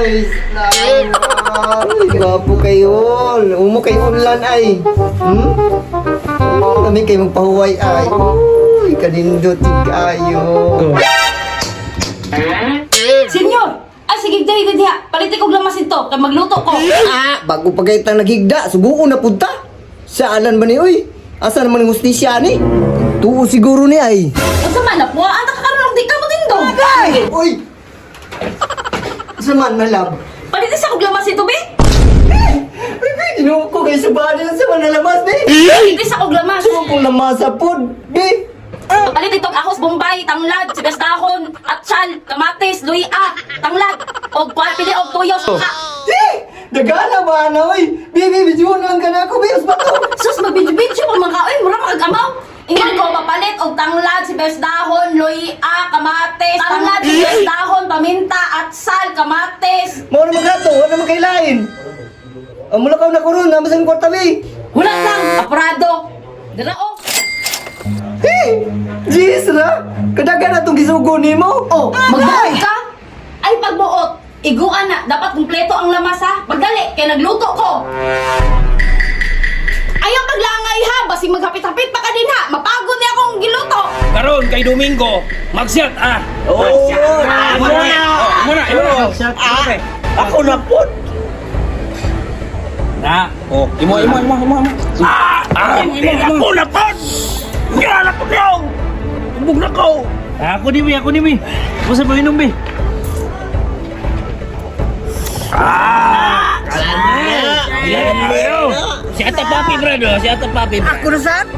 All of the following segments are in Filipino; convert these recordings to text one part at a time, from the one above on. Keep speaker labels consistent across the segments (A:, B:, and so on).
A: Ay, gwapo kayo. Umo kayo ulan ay. Kami kayo magpahuway ay. Uy, kanindot kayo.
B: Senyor! Ah, sige, dali, diha. Palitin ko lamas ito, kaya magluto ko.
A: Bago pa kayo nagigda, subuko na punta. Saalan ba ni, uy? Asa naman yung hustisya ni? Tuo siguro ni ay.
B: Asa man na po, ang nakakarunong di ka mo din do.
A: Uy! Asa man na lab?
B: Palitin sa kong lamas ito, be?
A: Inuho ko kayo sa bahay sa manalamas, be.
B: Palitin sa kong lamas.
A: Gusto kong lamasa po, be.
B: Palitin itong ahos, bombay, tanglad, sibes dahon, atsal, kamatis, luya, tanglad, o pili o tuyo, suka.
A: Nagana ba na, uy? Bibi, bidyo lang ka na ako, be. Us ba to?
B: Sus, mabidyo-bidyo pag mga kaoy, mura mag-amaw. Ingon ko, papalit og tanglad, sibes dahon, luya, kamatis, tanglad, sibes dahon, paminta, atsal, kamatis.
A: Mau na magato, wala naman kailain. Ang mulakaw na ko ron, namasang kwarta, be.
B: Hulat lang, aprado. Dala o.
A: Jeez, na? Kadagan na itong gisugo ni mo.
B: Oh, magbuot ka? Ay, pagbuot. Iguan na. Dapat kumpleto ang lamas ha. Magdali, kaya nagluto ko. Ayaw paglangay ha. Basing maghapit-hapit pa ka din ha. Mapagod niya akong giluto.
C: Karon kay Domingo, mag-shot Muna.
A: Ako na po.
C: Na, imo. Ako na po. Kaya po niyo. Tumbog na ko. Ako ni Mi. Masa ba inom, Mi? Si Ata Papi, brado. Si Ata Papi.
A: Ako na saan?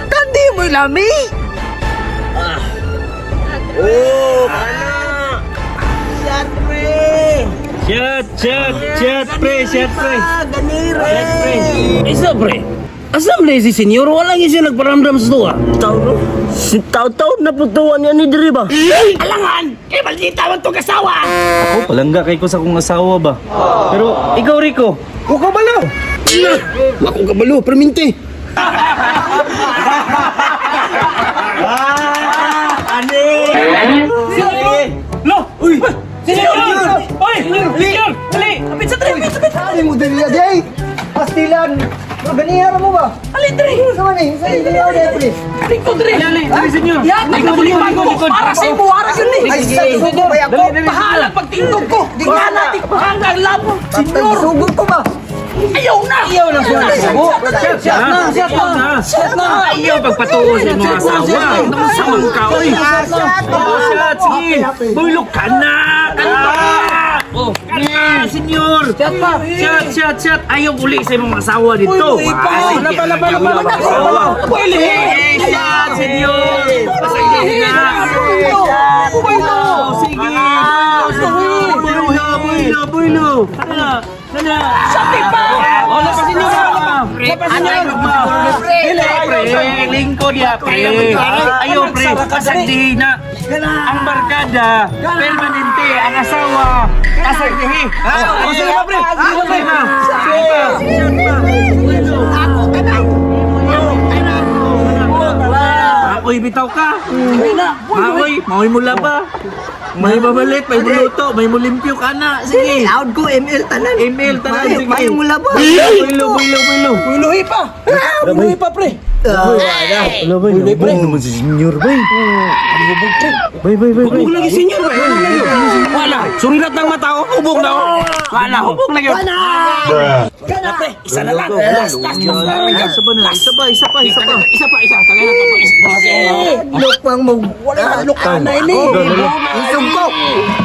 A: Kandi mo lami.
C: Shot, pre. Isa, pre. Asam na si senyor, wala nga siya nagparamdam sa tuwa.
A: Taw-taw na putuan niya ni Diri ba?
C: Alangan! Kaya maldita man itong kasawa!
D: Ako, palangga kay ko sa kong asawa ba? Pero ikaw, Rico,
A: Huwag ka balaw. Akong kabalo, perminti.
C: Lo! Uy! Senyor! Uy! Senyor! Dali! Kapit sa tren!
A: Ano mo Diri Jay? Pastilan. Ganihara mo ba?
C: Alin, Dre!
A: Sama ni, sa iyo na pre.
C: Ikaw, Dre! Dali, senyor!
B: Yan, nagkabulipan ko. Para sa imo, para yun eh.
A: Ay, sa sugo ba ako?
B: Bahala pagtindog ko. Di ka na, di hanggang labo.
A: Senyor, sugo ko ba?
B: Ayaw na!
A: Ayaw na siya.
C: Shot na! Ayaw pagpatuo sa mga asawa! Naman ka, uy! Shot! Sige! Bulok ka na! Oh, kana, senyor! Shot! Ayaw uli sa mga asawa dito! Shot, senyor! Pasagin na! Sige! Builo! Kana! Sabi pa! Wala pa senyor! Lingkod ya, pre! Ayaw, pre! Kasagdi na! Ang barkada, permanente, ang asawa, kasagdihi! Sige pa, pre! Ako'y bitaw ka! Maoy mula ba? May babalik, may buluto, may mulimpyo ka na. Sige.
A: Loud ko, ML tanan.
C: Sige.
A: May mula ba?
C: Builo.
A: Buloy pa. Buloy pa, pre.
D: Buloy pre. Naman si senyor, bay.
C: Hubog lagi senyor, bay. Wala. Surirat ng mata ko, hubog na ako. Wala, hubog na yun. Kana, pre. Isa na lang. Last. Isa pa. Tagay na to.
A: Lukmang mo. Wala lukman na ini.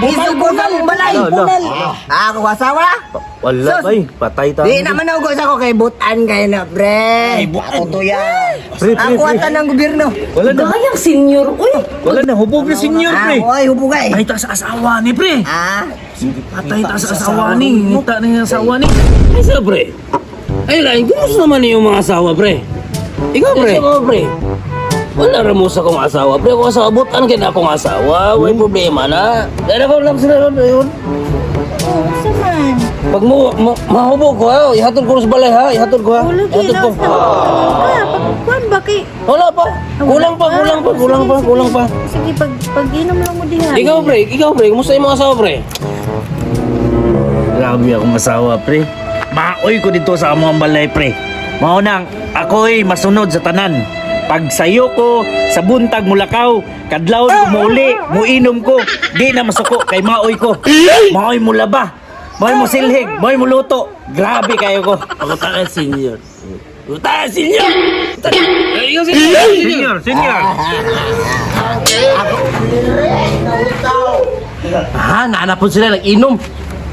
A: Isog ko sa balay. Ako asawa.
D: Wala, bay. Patay tayo.
A: Di naman ako sa ko kay butan kayo na, pre. Ako to yan. Ako ata ng gobyerno.
D: Wala na.
B: Gayang senyor, uy!
D: Wala na. Hubog na senyor, pre.
A: Ako ay hubugay.
C: Patay ta sa asawa ni, pre. Patay ta sa asawa ni. Nita na yung asawa ni. Ay, sa, pre. Ay, lain. Kumusta naman yung mga asawa, pre? Ikaw, pre. Ikaw, pre. Wala rin mo sa kong asawa, pre. Kung asawa, butan ka na akong asawa. May problema na. Dahil ako lang sila yun.
E: Saman.
C: Pag mo, mahubog ko, ha? Ihatod ko sa balay, ha? Ihatod ko, ha?
E: Ulog
C: Ihatod ko.
E: pagkuhan ba kay...
C: Wala pa. Kulang pa.
E: Sige, pag inom lang mo diha.
C: Ikaw, pre. Kumusta yung mga asawa, pre? grabe akong asawa, pre. Maoy ko dito sa among balay, pre. Mao nang ako'y masunod sa tanan. Pag sayo ko sa buntag mulakaw, kadlawon ko muli, muinom ko, di na masuko kay maoy ko. Maoy mula ba? Maoy mo silhig, maoy mo luto. Grabe kayo ko. Ako tayo, senior. Ako tayo, senior! Ikaw, senior! Senior!
F: Naanapon sila nag-inom.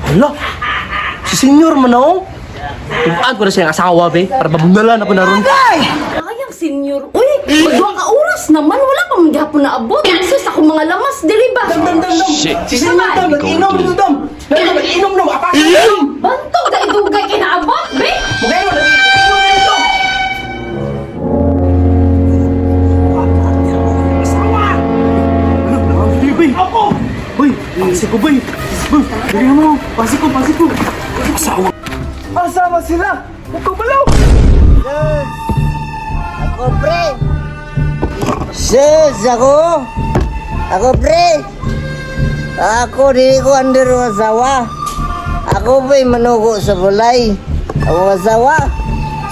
F: Hala, si senior man ako. Tubaan ko na siyang asawa, be. Para mabundalan ako na ron.
B: Ayang senior. Uy, magduwa ka oras naman. Wala pa man gihapon na abot. Sus, ako mga lamas, dili ba?
F: Si senior daw, nag-inom dito daw. Nag-inom daw, apa?
B: Bantog, dahil-dugay kinaabot, be.
F: Mugayo, nag-inom dito. Ako! Uy, pasi ko, boy. Boy, dali mo. Pasi ko. Asawa. Asama sila. Ikaw balaw.
A: Ako, pre! Sus, ako! Ako, pre! Ako, dili ko under asawa. Ako ba'y manugo sa bulay. Ako asawa.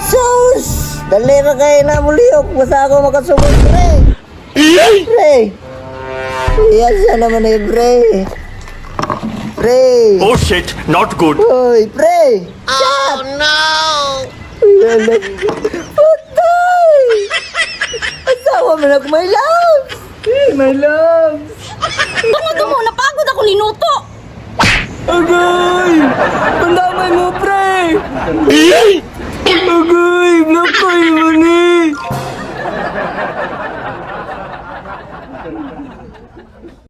A: Sus! Dali ra kayo na muliyok. Basta ako makasubot, pre! Pre! Yan siya naman eh, pre! Pre!
G: Oh shit, not good.
A: Uy, pre! Oh no! Patay! Asawa mo na ako, my love! My love!
B: Ano to mo? Napagod ako ninuto.
A: Agay! Pandamay mo, pre! Agay! Nakoy mo ni!